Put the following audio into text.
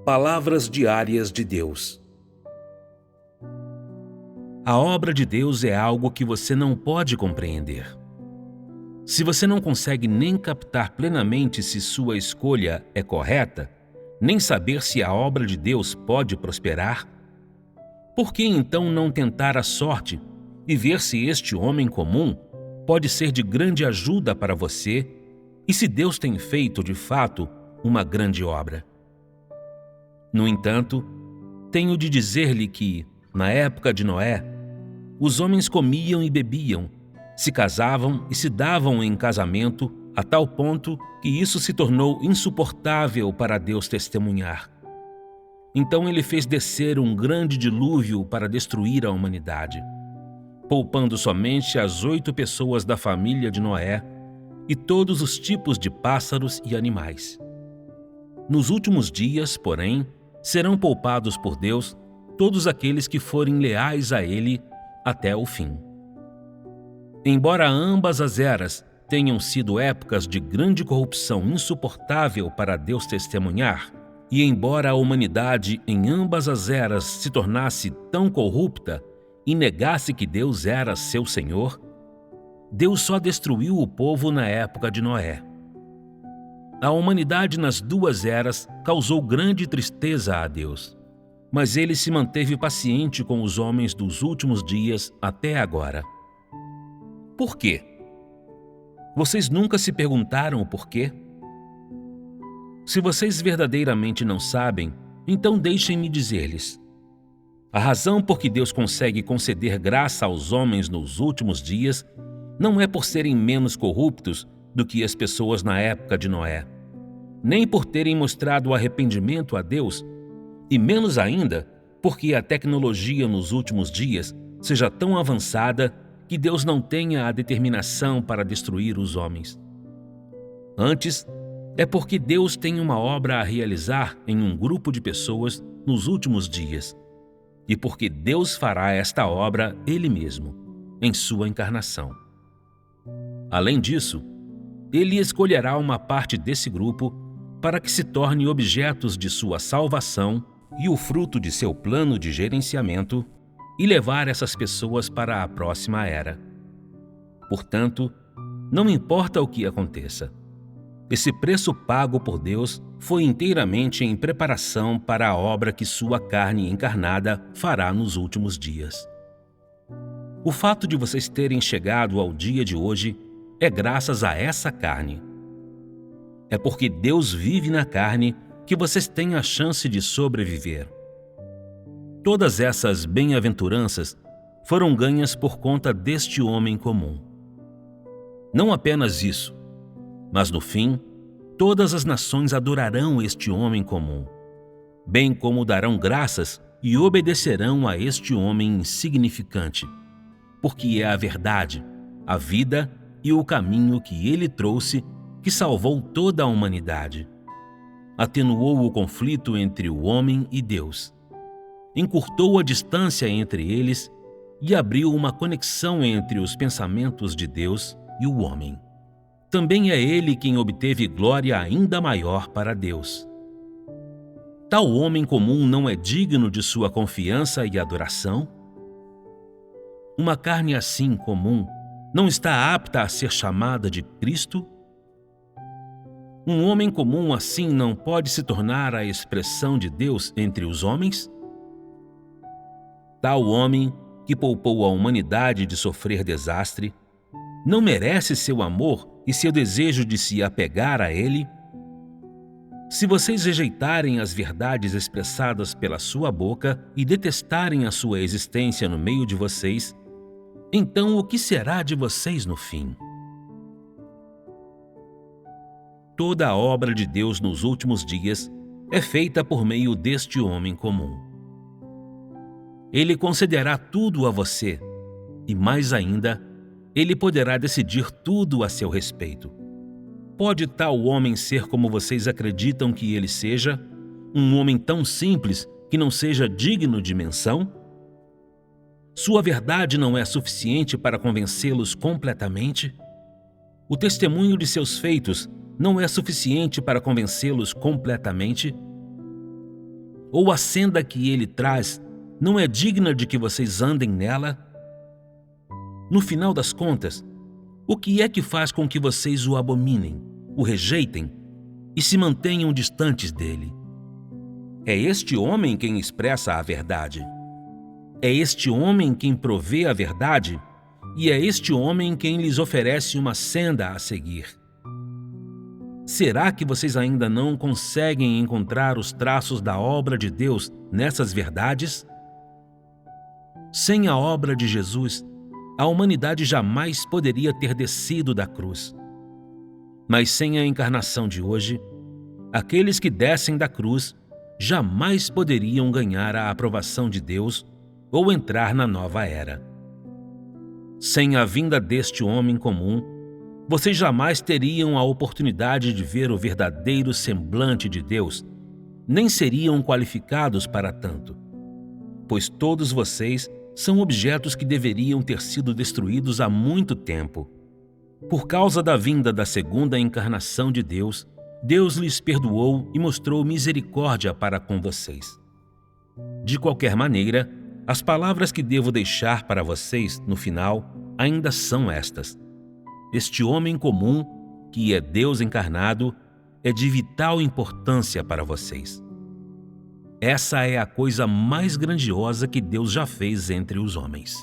Palavras diárias de Deus. A obra de Deus é algo que você não pode compreender. Se você não consegue nem captar plenamente se sua escolha é correta, nem saber se a obra de Deus pode prosperar, por que então não tentar a sorte e ver se este homem comum pode ser de grande ajuda para você e se Deus tem feito, de fato, uma grande obra? No entanto, tenho de dizer-lhe que, na época de Noé, os homens comiam e bebiam, se casavam e se davam em casamento a tal ponto que isso se tornou insuportável para Deus testemunhar. Então ele fez descer um grande dilúvio para destruir a humanidade, poupando somente as 8 pessoas da família de Noé e todos os tipos de pássaros e animais. Nos últimos dias, porém, serão poupados por Deus todos aqueles que forem leais a Ele até o fim. Embora ambas as eras tenham sido épocas de grande corrupção insuportável para Deus testemunhar, e embora a humanidade em ambas as eras se tornasse tão corrupta e negasse que Deus era seu Senhor, Deus só destruiu o povo na época de Noé. A humanidade nas 2 eras causou grande tristeza a Deus, mas ele se manteve paciente com os homens dos últimos dias até agora. Por quê? Vocês nunca se perguntaram o porquê? Se vocês verdadeiramente não sabem, então deixem-me dizer-lhes. A razão por que Deus consegue conceder graça aos homens nos últimos dias não é por serem menos corruptos do que as pessoas na época de Noé, nem por terem mostrado arrependimento a Deus, e menos ainda porque a tecnologia nos últimos dias seja tão avançada que Deus não tenha a determinação para destruir os homens. Antes, é porque Deus tem uma obra a realizar em um grupo de pessoas nos últimos dias, e porque Deus fará esta obra Ele mesmo, em sua encarnação. Além disso, Ele escolherá uma parte desse grupo para que se torne objetos de sua salvação e o fruto de seu plano de gerenciamento, e levar essas pessoas para a próxima era. Portanto, não importa o que aconteça, esse preço pago por Deus foi inteiramente em preparação para a obra que sua carne encarnada fará nos últimos dias. O fato de vocês terem chegado ao dia de hoje é graças a essa carne. É porque Deus vive na carne que vocês têm a chance de sobreviver. Todas essas bem-aventuranças foram ganhas por conta deste homem comum. Não apenas isso, mas no fim, todas as nações adorarão este homem comum, bem como darão graças e obedecerão a este homem insignificante, porque é a verdade, a vida e o caminho que ele trouxe que salvou toda a humanidade. Atenuou o conflito entre o homem e Deus, encurtou a distância entre eles e abriu uma conexão entre os pensamentos de Deus e o homem. Também é ele quem obteve glória ainda maior para Deus. Tal homem comum não é digno de sua confiança e adoração? Uma carne assim comum não está apta a ser chamada de Cristo? Um homem comum assim não pode se tornar a expressão de Deus entre os homens? Tal homem, que poupou a humanidade de sofrer desastre, não merece seu amor e seu desejo de se apegar a ele? Se vocês rejeitarem as verdades expressadas pela sua boca e detestarem a sua existência no meio de vocês, então o que será de vocês no fim? Toda a obra de Deus nos últimos dias é feita por meio deste homem comum. Ele concederá tudo a você, e mais ainda, ele poderá decidir tudo a seu respeito. Pode tal homem ser como vocês acreditam que ele seja? Um homem tão simples que não seja digno de menção? Sua verdade não é suficiente para convencê-los completamente? O testemunho de seus feitos não é suficiente para convencê-los completamente? Ou a senda que ele traz não é digna de que vocês andem nela? No final das contas, o que é que faz com que vocês o abominem, o rejeitem e se mantenham distantes dele? É este homem quem expressa a verdade. É este homem quem provê a verdade e é este homem quem lhes oferece uma senda a seguir. Será que vocês ainda não conseguem encontrar os traços da obra de Deus nessas verdades? Sem a obra de Jesus, a humanidade jamais poderia ter descido da cruz. Mas sem a encarnação de hoje, aqueles que descem da cruz jamais poderiam ganhar a aprovação de Deus ou entrar na nova era. Sem a vinda deste homem comum, vocês jamais teriam a oportunidade de ver o verdadeiro semblante de Deus, nem seriam qualificados para tanto, pois todos vocês são objetos que deveriam ter sido destruídos há muito tempo. Por causa da vinda da segunda encarnação de Deus, Deus lhes perdoou e mostrou misericórdia para com vocês. De qualquer maneira, as palavras que devo deixar para vocês no final ainda são estas. Este homem comum, que é Deus encarnado, é de vital importância para vocês. Essa é a coisa mais grandiosa que Deus já fez entre os homens.